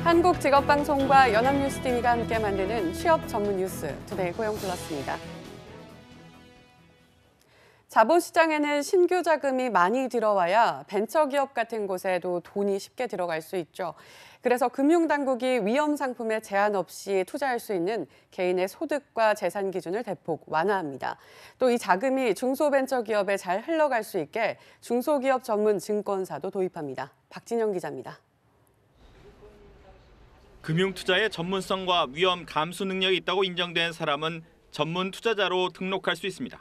한국직업방송과 연합뉴스TV가 함께 만드는 취업 전문 뉴스 투데이 고용플러스입니다. 자본시장에는 신규 자금이 많이 들어와야 벤처기업 같은 곳에도 돈이 쉽게 들어갈 수 있죠. 그래서 금융당국이 위험 상품에 제한 없이 투자할 수 있는 개인의 소득과 재산 기준을 대폭 완화합니다. 또 이 자금이 중소벤처기업에 잘 흘러갈 수 있게 중소기업 전문 증권사도 도입합니다. 박진영 기자입니다. 금융투자의 전문성과 위험 감수 능력이 있다고 인정된 사람은 전문 투자자로 등록할 수 있습니다.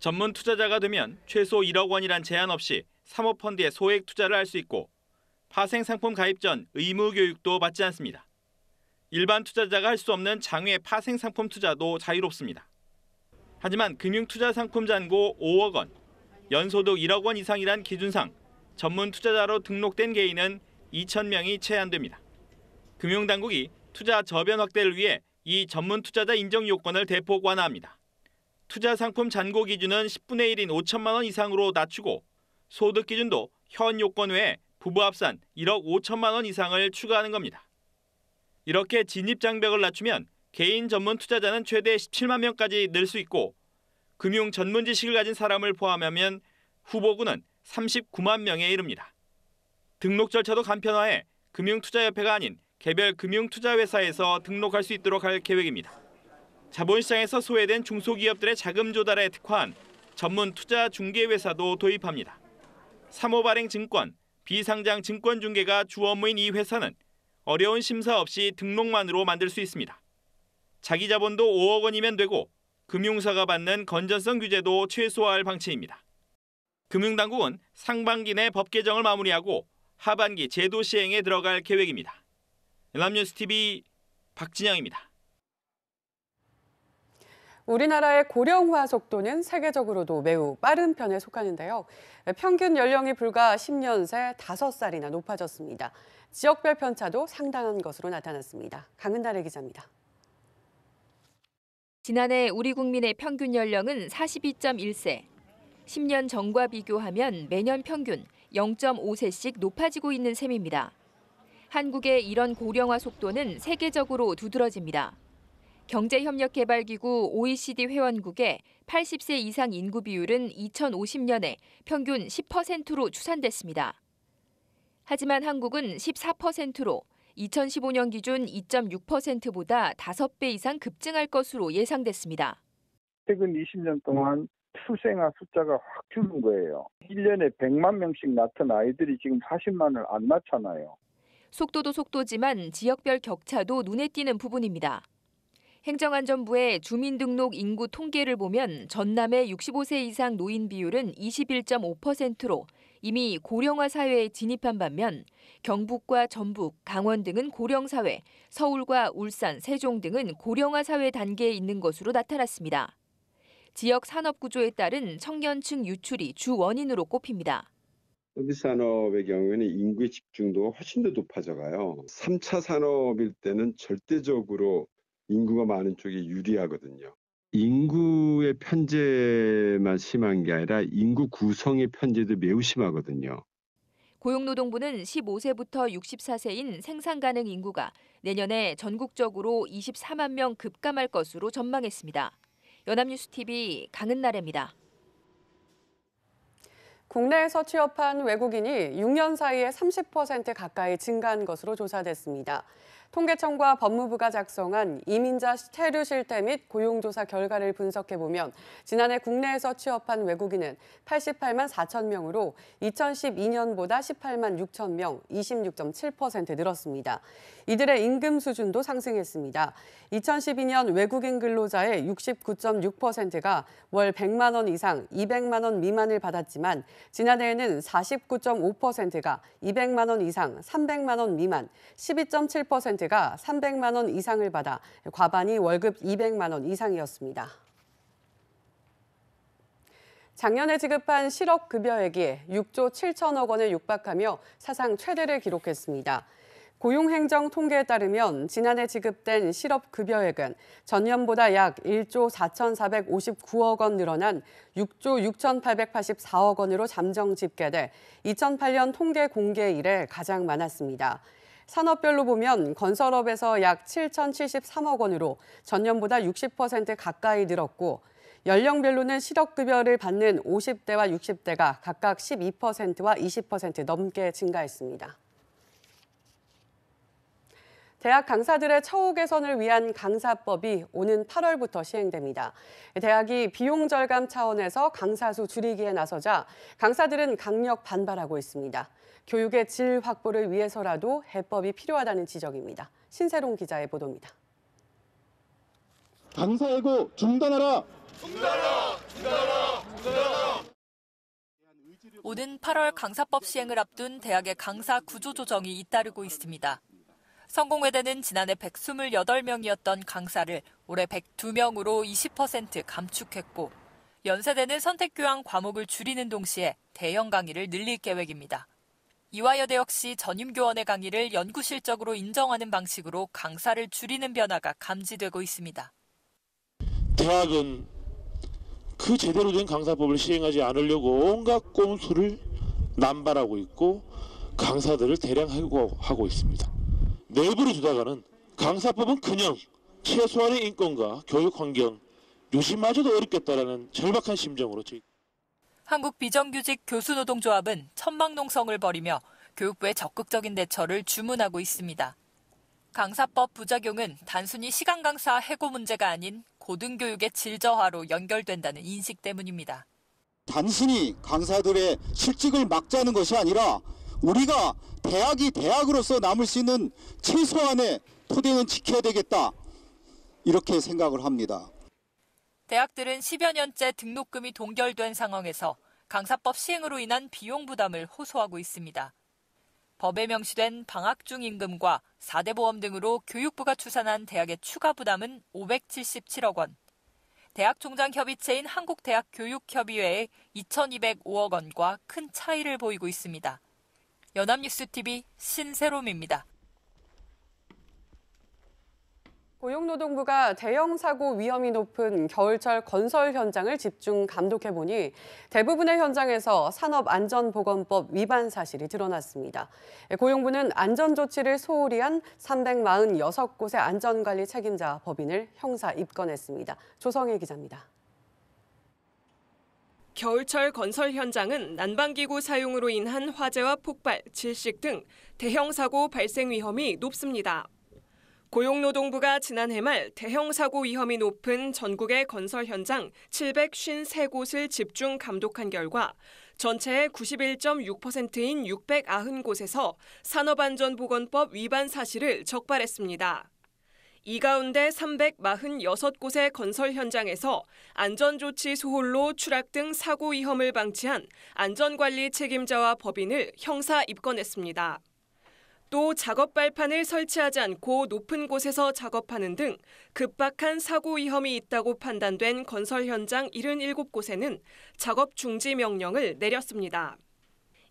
전문 투자자가 되면 최소 1억 원이란 제한 없이 사모펀드에 소액 투자를 할 수 있고 파생상품 가입 전 의무 교육도 받지 않습니다. 일반 투자자가 할 수 없는 장외 파생상품 투자도 자유롭습니다. 하지만 금융투자 상품 잔고 5억 원, 연소득 1억 원 이상이란 기준상 전문 투자자로 등록된 개인은 2,000명이 제한됩니다. 금융당국이 투자 저변 확대를 위해 이 전문 투자자 인정 요건을 대폭 완화합니다. 투자 상품 잔고 기준은 10분의 1인 5천만 원 이상으로 낮추고 소득 기준도 현 요건 외에 부부 합산 1억 5천만 원 이상을 추가하는 겁니다. 이렇게 진입 장벽을 낮추면 개인 전문 투자자는 최대 17만 명까지 늘 수 있고 금융 전문 지식을 가진 사람을 포함하면 후보군은 39만 명에 이릅니다. 등록 절차도 간편화해 금융투자협회가 아닌 개별 금융투자회사에서 등록할 수 있도록 할 계획입니다. 자본시장에서 소외된 중소기업들의 자금 조달에 특화한 전문 투자 중개회사도 도입합니다. 사모발행증권, 비상장 증권중개가 주 업무인 이 회사는 어려운 심사 없이 등록만으로 만들 수 있습니다. 자기 자본도 5억 원이면 되고 금융사가 받는 건전성 규제도 최소화할 방침입니다. 금융당국은 상반기 내 법 개정을 마무리하고 하반기 제도 시행에 들어갈 계획입니다. 연합뉴스TV 박진영입니다. 우리나라의 고령화 속도는 세계적으로도 매우 빠른 편에 속하는데요. 평균 연령이 불과 10년 새 5살이나 높아졌습니다. 지역별 편차도 상당한 것으로 나타났습니다. 강은달의 기자입니다. 지난해 우리 국민의 평균 연령은 42.1세. 10년 전과 비교하면 매년 평균 0.5세씩 높아지고 있는 셈입니다. 한국의 이런 고령화 속도는 세계적으로 두드러집니다. 경제협력개발기구 OECD 회원국의 80세 이상 인구 비율은 2050년에 평균 10%로 추산됐습니다. 하지만 한국은 14%로 2015년 기준 2.6%보다 5배 이상 급증할 것으로 예상됐습니다. 최근 20년 동안 출생아 숫자가 확 줄은 거예요. 1년에 100만 명씩 낳던 아이들이 지금 40만을 안 낳잖아요. 속도도 속도지만 지역별 격차도 눈에 띄는 부분입니다. 행정안전부의 주민등록 인구 통계를 보면 전남의 65세 이상 노인 비율은 21.5%로 이미 고령화 사회에 진입한 반면 경북과 전북, 강원 등은 고령사회, 서울과 울산, 세종 등은 고령화 사회 단계에 있는 것으로 나타났습니다. 지역 산업구조에 따른 청년층 유출이 주 원인으로 꼽힙니다. 서비스 산업의 경우에는 인구의 집중도가 훨씬 더 높아져가요. 3차 산업일 때는 절대적으로 인구가 많은 쪽이 유리하거든요. 인구의 편제만 심한 게 아니라 인구 구성의 편제도 매우 심하거든요. 고용노동부는 15세부터 64세인 생산 가능 인구가 내년에 전국적으로 24만 명 급감할 것으로 전망했습니다. 연합뉴스TV 강은나래입니다. 국내에서 취업한 외국인이 6년 사이에 30% 가까이 증가한 것으로 조사됐습니다. 통계청과 법무부가 작성한 이민자 체류 실태 및 고용조사 결과를 분석해보면 지난해 국내에서 취업한 외국인은 88만 4천 명으로 2012년보다 18만 6천 명, 26.7% 늘었습니다. 이들의 임금 수준도 상승했습니다. 2012년 외국인 근로자의 69.6%가 월 100만 원 이상, 200만 원 미만을 받았지만 지난해에는 49.5%가 200만 원 이상, 300만 원 미만, 12.7%가 300만 원 이상을 받아 과반이 월급 200만 원 이상이었습니다. 작년에 지급한 실업급여액이 6조 7천억 원을 육박하며 사상 최대를 기록했습니다. 고용행정 통계에 따르면 지난해 지급된 실업급여액은 전년보다 약 1조 4,459억 원 늘어난 6조 6,884억 원으로 잠정 집계돼 2008년 통계 공개 이래 가장 많았습니다. 산업별로 보면 건설업에서 약 7,073억 원으로 전년보다 60% 가까이 늘었고 연령별로는 실업급여를 받는 50대와 60대가 각각 12%와 20% 넘게 증가했습니다. 대학 강사들의 처우 개선을 위한 강사법이 오는 8월부터 시행됩니다. 대학이 비용 절감 차원에서 강사 수 줄이기에 나서자 강사들은 강력 반발하고 있습니다. 교육의 질 확보를 위해서라도 해법이 필요하다는 지적입니다. 신세롱 기자의 보도입니다. 강사해고 중단하라! 오는 8월 강사법 시행을 앞둔 대학의 강사 구조 조정이 잇따르고 있습니다. 성공회대는 지난해 128명이었던 강사를 올해 102명으로 20% 감축했고 연세대는 선택교양 과목을 줄이는 동시에 대형 강의를 늘릴 계획입니다. 이화여대 역시 전임교원의 강의를 연구실적으로 인정하는 방식으로 강사를 줄이는 변화가 감지되고 있습니다. 대학은 그 제대로 된 강사법을 시행하지 않으려고 온갖 꼼수를 남발하고 있고 강사들을 대량 해고하고 있습니다. 내부를 두다가는 강사법은 그냥 최소한의 인권과 교육 환경 유지마저도 어렵겠다라는 절박한 심정으로 한국 비정규직 교수노동조합은 천막농성을 벌이며 교육부의 적극적인 대처를 주문하고 있습니다. 강사법 부작용은 단순히 시간 강사 해고 문제가 아닌 고등교육의 질 저하로 연결된다는 인식 때문입니다. 단순히 강사들의 실직을 막자는 것이 아니라 우리가 대학이 대학으로서 남을 수 있는 최소한의 토대는 지켜야 되겠다. 이렇게 생각을 합니다. 대학들은 10여 년째 등록금이 동결된 상황에서 강사법 시행으로 인한 비용 부담을 호소하고 있습니다. 법에 명시된 방학 중 임금과 4대 보험 등으로 교육부가 추산한 대학의 추가 부담은 577억 원. 대학 총장 협의체인 한국대학교육협의회의 2,205억 원과 큰 차이를 보이고 있습니다. 연합뉴스TV 신세롬입니다. 고용노동부가 대형 사고 위험이 높은 겨울철 건설 현장을 집중 감독해보니 대부분의 현장에서 산업안전보건법 위반 사실이 드러났습니다. 고용부는 안전조치를 소홀히 한 346곳의 안전관리 책임자 법인을 형사 입건했습니다. 조성희 기자입니다. 겨울철 건설 현장은 난방기구 사용으로 인한 화재와 폭발, 질식 등 대형 사고 발생 위험이 높습니다. 고용노동부가 지난해 말 대형 사고 위험이 높은 전국의 건설 현장 753곳을 집중 감독한 결과 전체의 91.6%인 690곳에서 산업안전보건법 위반 사실을 적발했습니다. 이 가운데 346곳의 건설 현장에서 안전조치 소홀로 추락 등 사고 위험을 방치한 안전관리 책임자와 법인을 형사 입건했습니다. 또 작업 발판을 설치하지 않고 높은 곳에서 작업하는 등 급박한 사고 위험이 있다고 판단된 건설 현장 77곳에는 작업 중지 명령을 내렸습니다.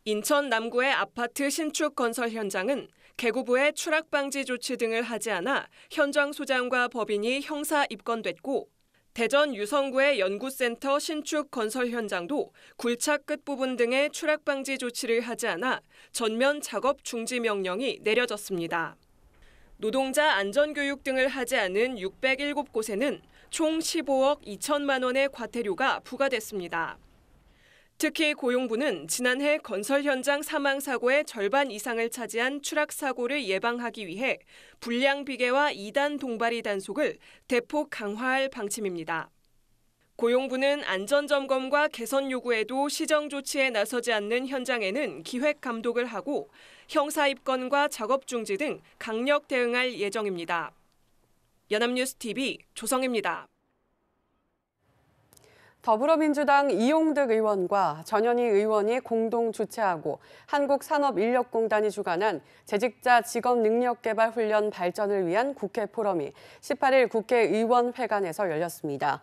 인천 남구의 아파트 신축 건설 현장은 개구부의 추락 방지 조치 등을 하지 않아 현장 소장과 법인이 형사 입건됐고 대전 유성구의 연구센터 신축 건설 현장도 굴착 끝부분 등의 추락 방지 조치를 하지 않아 전면 작업 중지 명령이 내려졌습니다. 노동자 안전교육 등을 하지 않은 607곳에는 총 15억 2천만 원의 과태료가 부과됐습니다. 특히 고용부는 지난해 건설 현장 사망 사고의 절반 이상을 차지한 추락 사고를 예방하기 위해 불량 비계와 2단 동바리 단속을 대폭 강화할 방침입니다. 고용부는 안전점검과 개선 요구에도 시정 조치에 나서지 않는 현장에는 기획 감독을 하고 형사 입건과 작업 중지 등 강력 대응할 예정입니다. 연합뉴스TV 조성입니다. 더불어민주당 이용득 의원과 전현희 의원이 공동 주최하고 한국산업인력공단이 주관한 재직자 직업능력개발훈련 발전을 위한 국회 포럼이 18일 국회의원회관에서 열렸습니다.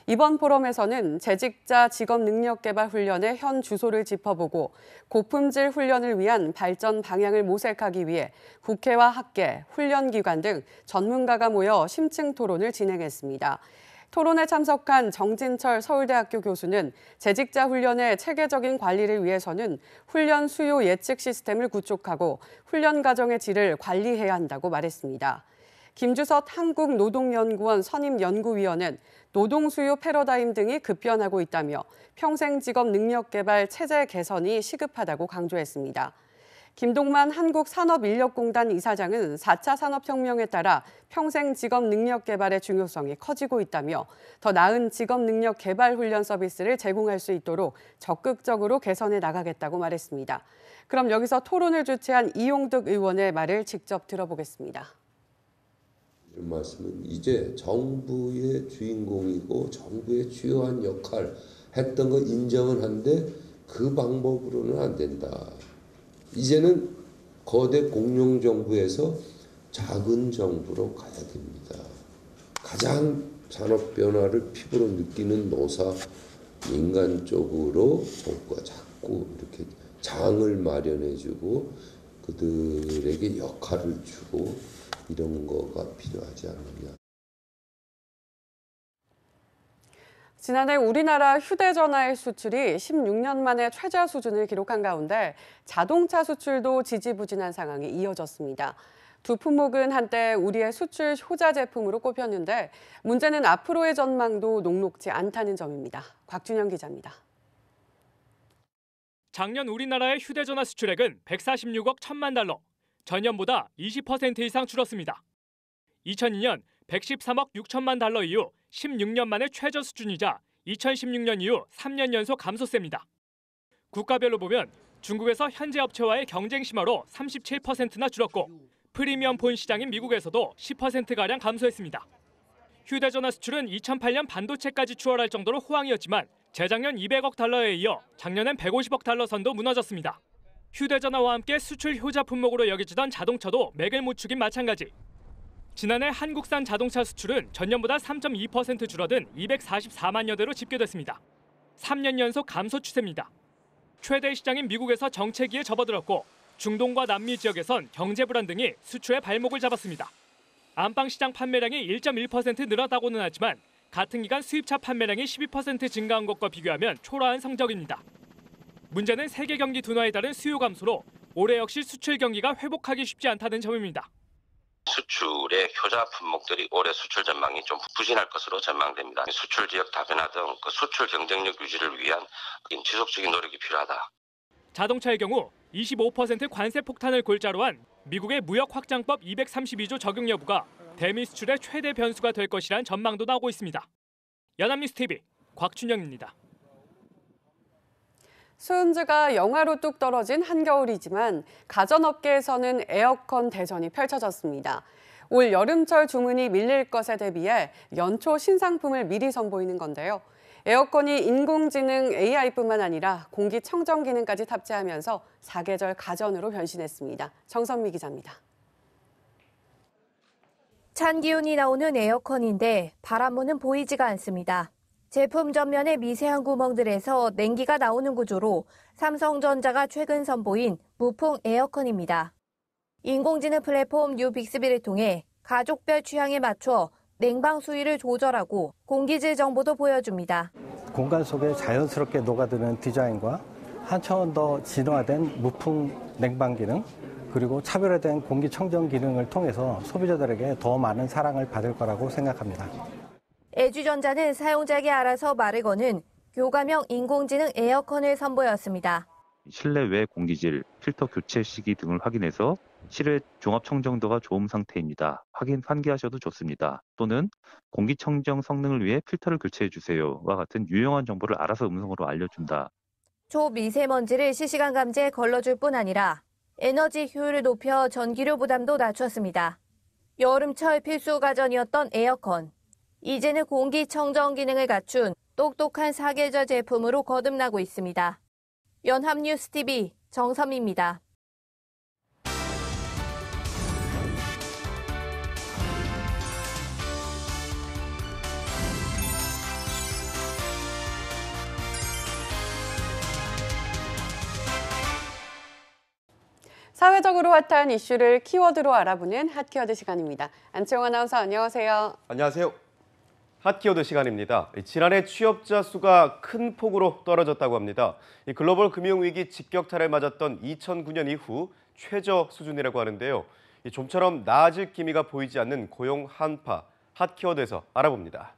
이번 포럼에서는 재직자 직업능력개발훈련의 현 주소를 짚어보고 고품질 훈련을 위한 발전 방향을 모색하기 위해 국회와 학계, 훈련기관 등 전문가가 모여 심층 토론을 진행했습니다. 토론에 참석한 정진철 서울대학교 교수는 재직자 훈련의 체계적인 관리를 위해서는 훈련 수요 예측 시스템을 구축하고 훈련 과정의 질을 관리해야 한다고 말했습니다. 김주섭 한국노동연구원 선임연구위원은 노동 수요 패러다임 등이 급변하고 있다며 평생 직업 능력 개발 체제 개선이 시급하다고 강조했습니다. 김동만 한국산업인력공단 이사장은 4차 산업혁명에 따라 평생 직업 능력 개발의 중요성이 커지고 있다며 더 나은 직업 능력 개발 훈련 서비스를 제공할 수 있도록 적극적으로 개선해 나가겠다고 말했습니다. 그럼 여기서 토론을 주최한 이용득 의원의 말을 직접 들어보겠습니다. 이런 말씀은 이제 정부의 주인공이고 정부의 주요한 역할 했던 거 인정은 한데 그 방법으로는 안 된다. 이제는 거대 공룡 정부에서 작은 정부로 가야 됩니다. 가장 산업 변화를 피부로 느끼는 노사 민간 쪽으로 정부가 자꾸 이렇게 장을 마련해주고 그들에게 역할을 주고 이런 거가 필요하지 않느냐. 지난해 우리나라 휴대전화의 수출이 16년 만에 최저 수준을 기록한 가운데 자동차 수출도 지지부진한 상황이 이어졌습니다. 두 품목은 한때 우리의 수출 효자 제품으로 꼽혔는데 문제는 앞으로의 전망도 녹록지 않다는 점입니다. 곽준영 기자입니다. 작년 우리나라의 휴대전화 수출액은 146억 1천만 달러, 전년보다 20% 이상 줄었습니다. 2002년 113억 6천만 달러 이후 16년 만의 최저 수준이자 2016년 이후 3년 연속 감소세입니다. 국가별로 보면 중국에서 현재 업체와의 경쟁 심화로 37%나 줄었고 프리미엄 폰 시장인 미국에서도 10%가량 감소했습니다. 휴대전화 수출은 2008년 반도체까지 추월할 정도로 호황이었지만 재작년 200억 달러에 이어 작년엔 150억 달러 선도 무너졌습니다. 휴대전화와 함께 수출 효자 품목으로 여겨지던 자동차도 맥을 못 추긴 마찬가지. 지난해 한국산 자동차 수출은 전년보다 3.2% 줄어든 244만여 대로 집계됐습니다. 3년 연속 감소 추세입니다. 최대 시장인 미국에서 정체기에 접어들었고 중동과 남미 지역에선 경제 불안 등이 수출의 발목을 잡았습니다. 안방시장 판매량이 1.1% 늘었다고는 하지만 같은 기간 수입차 판매량이 12% 증가한 것과 비교하면 초라한 성적입니다. 문제는 세계 경기 둔화에 따른 수요 감소로 올해 역시 수출 경기가 회복하기 쉽지 않다는 점입니다. 수출의 효자 품목들이 올해 수출 전망이 좀 부진할 것으로 전망됩니다. 수출 지역 다변화 등 수출 경쟁력 유지를 위한 지속적인 노력이 필요하다. 자동차의 경우 25% 관세 폭탄을 골자로 한 미국의 무역 확장법 232조 적용 여부가 대미 수출의 최대 변수가 될 것이라는 전망도 나오고 있습니다. 연합뉴스 TV 곽준영입니다. 수은주가 영하로 뚝 떨어진 한겨울이지만 가전업계에서는 에어컨 대전이 펼쳐졌습니다. 올 여름철 주문이 밀릴 것에 대비해 연초 신상품을 미리 선보이는 건데요. 에어컨이 인공지능 AI뿐만 아니라 공기청정 기능까지 탑재하면서 사계절 가전으로 변신했습니다. 정선미 기자입니다. 찬 기운이 나오는 에어컨인데 바람문은 보이지가 않습니다. 제품 전면의 미세한 구멍들에서 냉기가 나오는 구조로 삼성전자가 최근 선보인 무풍 에어컨입니다. 인공지능 플랫폼 뉴빅스비를 통해 가족별 취향에 맞춰 냉방 수위를 조절하고 공기질 정보도 보여줍니다. 공간 속에 자연스럽게 녹아드는 디자인과 한 차원 더 진화된 무풍 냉방 기능, 그리고 차별화된 공기청정 기능을 통해서 소비자들에게 더 많은 사랑을 받을 거라고 생각합니다. LG전자는 사용자에게 알아서 말을 거는 교감형 인공지능 에어컨을 선보였습니다. 실내 외 공기질, 필터 교체 시기 등을 확인해서 실외 종합 청정도가 좋은 상태입니다. 환기하셔도 좋습니다. 또는 공기청정 성능을 위해 필터를 교체해 주세요와 같은 유용한 정보를 알아서 음성으로 알려준다. 초미세먼지를 실시간 감지에 걸러줄 뿐 아니라 에너지 효율을 높여 전기료 부담도 낮췄습니다. 여름철 필수 가전이었던 에어컨. 이제는 공기청정 기능을 갖춘 똑똑한 사계절 제품으로 거듭나고 있습니다. 연합뉴스 TV 정선미입니다. 사회적으로 핫한 이슈를 키워드로 알아보는 핫키워드 시간입니다. 안채영 아나운서 안녕하세요. 안녕하세요. 핫키워드 시간입니다. 지난해 취업자 수가 큰 폭으로 떨어졌다고 합니다. 글로벌 금융위기 직격탄을 맞았던 2009년 이후 최저 수준이라고 하는데요. 좀처럼 나아질 기미가 보이지 않는 고용 한파, 핫키워드에서 알아봅니다.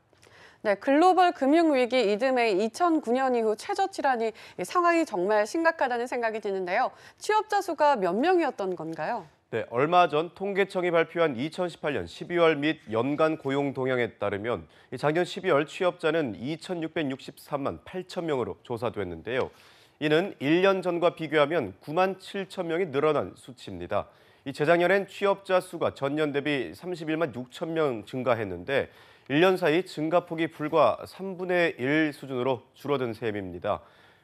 네, 글로벌 금융위기 이듬해 2009년 이후 최저치라니 상황이 정말 심각하다는 생각이 드는데요. 취업자 수가 몇 명이었던 건가요? 네, 얼마 전 통계청이 발표한 2018년 12월 및 연간 고용 동향에 따르면 작년 12월 취업자는 2,663만 8천 명으로 조사됐는데요. 이는 1년 전과 비교하면 9만 7천 명이 늘어난 수치입니다. 재작년엔 취업자 수가 전년 대비 31만 6천 명 증가했는데 1년 사이 증가폭이 불과 3분의 1 수준으로 줄어든 셈입니다.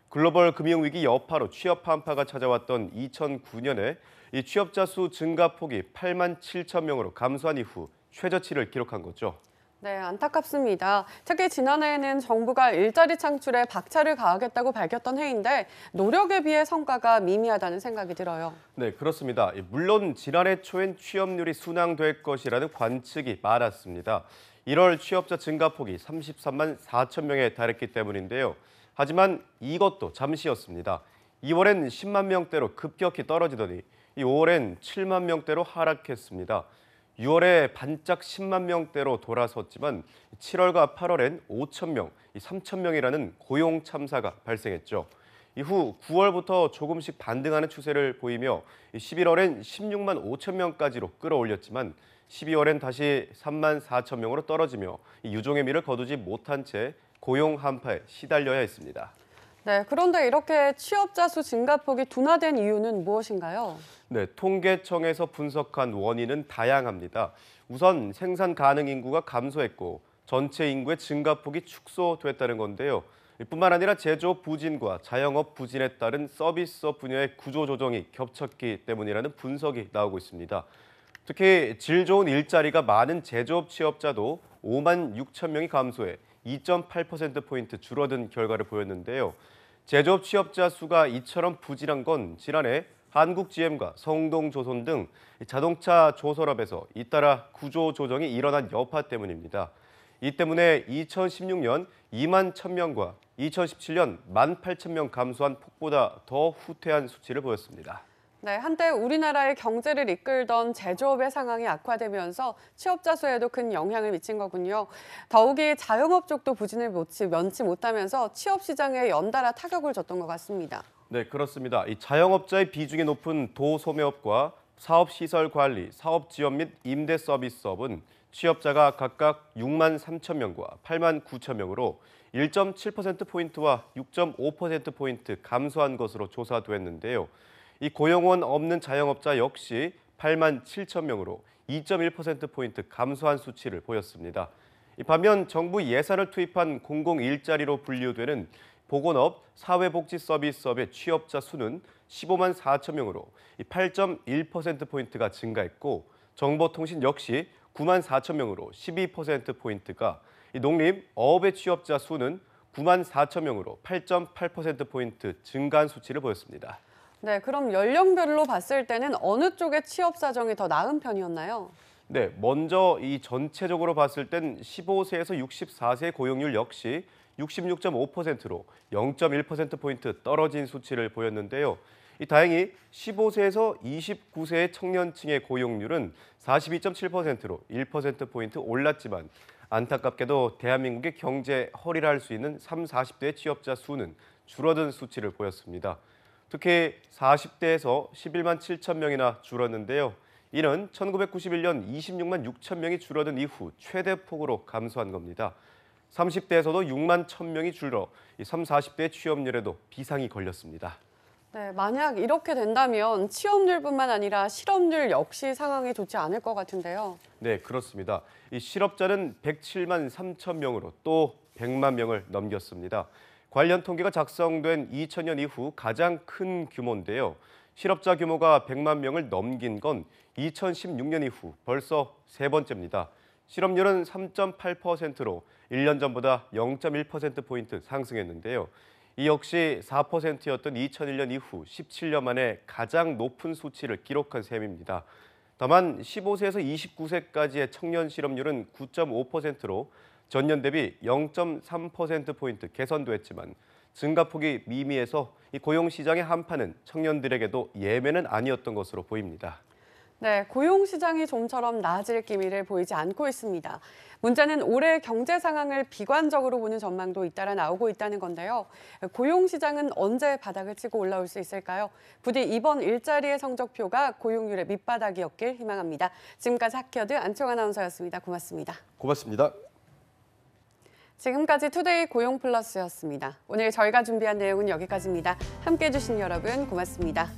글로벌 금융위기 여파로 취업 한파가 찾아왔던 2009년에 이 취업자 수 증가폭이 8만 7천 명으로 감소한 이후 최저치를 기록한 거죠. 네, 안타깝습니다. 특히 지난해에는 정부가 일자리 창출에 박차를 가하겠다고 밝혔던 해인데 노력에 비해 성과가 미미하다는 생각이 들어요. 네, 그렇습니다. 물론 지난해 초엔 취업률이 순항될 것이라는 관측이 많았습니다. 1월 취업자 증가폭이 33만 4천 명에 달했기 때문인데요. 하지만 이것도 잠시였습니다. 2월엔 10만 명대로 급격히 떨어지더니 5월엔 7만 명대로 하락했습니다. 6월에 반짝 10만 명대로 돌아섰지만 7월과 8월엔 5천 명, 3천 명이라는 고용 참사가 발생했죠. 이후 9월부터 조금씩 반등하는 추세를 보이며 11월엔 16만 5천 명까지로 끌어올렸지만 12월엔 다시 3만 4천 명으로 떨어지며 유종의 미를 거두지 못한 채 고용 한파에 시달려야 했습니다. 네, 그런데 이렇게 취업자 수 증가폭이 둔화된 이유는 무엇인가요? 네, 통계청에서 분석한 원인은 다양합니다. 우선 생산 가능 인구가 감소했고 전체 인구의 증가폭이 축소됐다는 건데요. 뿐만 아니라 제조업 부진과 자영업 부진에 따른 서비스업 분야의 구조 조정이 겹쳤기 때문이라는 분석이 나오고 있습니다. 특히 질 좋은 일자리가 많은 제조업 취업자도 5만 6천 명이 감소해 2.8%포인트 줄어든 결과를 보였는데요. 제조업 취업자 수가 이처럼 부진한 건 지난해 한국GM과 성동조선 등 자동차 조선업에서 잇따라 구조 조정이 일어난 여파 때문입니다. 이 때문에 2016년 2만 1,000명과 2017년 1만 8천 명 감소한 폭보다 더 후퇴한 수치를 보였습니다. 네, 한때 우리나라의 경제를 이끌던 제조업의 상황이 악화되면서 취업자 수에도 큰 영향을 미친 거군요. 더욱이 자영업 쪽도 부진을 면치 못하면서 취업 시장에 연달아 타격을 줬던 것 같습니다. 네, 그렇습니다. 이 자영업자의 비중이 높은 도소매업과 사업시설 관리, 사업지원 및 임대 서비스업은 취업자가 각각 6만 3천 명과 8만 9천 명으로 1.7%포인트와 6.5%포인트 감소한 것으로 조사됐는데요. 이 고용원 없는 자영업자 역시 8만 7천 명으로 2.1%포인트 감소한 수치를 보였습니다. 반면 정부 예산을 투입한 공공일자리로 분류되는 보건업, 사회복지 서비스업의 취업자 수는 15만 4천 명으로 8.1%포인트가 증가했고 정보통신 역시 9만 4천 명으로 12%포인트가 농림, 어업의 취업자 수는 9만 4천 명으로 8.8%포인트 증가한 수치를 보였습니다. 네, 그럼 연령별로 봤을 때는 어느 쪽의 취업 사정이 더 나은 편이었나요? 네, 먼저 이 전체적으로 봤을 땐 15세에서 64세 고용률 역시 66.5%로 0.1%포인트 떨어진 수치를 보였는데요. 다행히 15세에서 29세의 청년층의 고용률은 42.7%로 1%포인트 올랐지만 안타깝게도 대한민국의 경제 허리를 할 수 있는 30, 40대 취업자 수는 줄어든 수치를 보였습니다. 특히 40대에서 11만 7천 명이나 줄었는데요. 이는 1991년 26만 6천 명이 줄어든 이후 최대폭으로 감소한 겁니다. 30대에서도 6만 1천 명이 줄어 30, 40대 취업률에도 비상이 걸렸습니다. 네, 만약 이렇게 된다면 취업률뿐만 아니라 실업률 역시 상황이 좋지 않을 것 같은데요. 네, 그렇습니다. 이 실업자는 107만 3천 명으로 또 100만 명을 넘겼습니다. 관련 통계가 작성된 2000년 이후 가장 큰 규모인데요. 실업자 규모가 100만 명을 넘긴 건 2016년 이후 벌써 세 번째입니다. 실업률은 3.8%로 1년 전보다 0.1%포인트 상승했는데요. 이 역시 4%였던 2001년 이후 17년 만에 가장 높은 수치를 기록한 셈입니다. 다만 15세에서 29세까지의 청년 실업률은 9.5%로 전년 대비 0.3%포인트 개선도 했지만 증가폭이 미미해서 이 고용시장의 한파는 청년들에게도 예외는 아니었던 것으로 보입니다. 네, 고용시장이 좀처럼 나아질 기미를 보이지 않고 있습니다. 문제는 올해 경제 상황을 비관적으로 보는 전망도 잇따라 나오고 있다는 건데요. 고용시장은 언제 바닥을 치고 올라올 수 있을까요? 부디 이번 일자리의 성적표가 고용률의 밑바닥이었길 희망합니다. 지금까지 핫키워드 안치홍 아나운서였습니다. 고맙습니다. 고맙습니다. 지금까지 투데이 고용 플러스였습니다. 오늘 저희가 준비한 내용은 여기까지입니다. 함께해 주신 여러분 고맙습니다.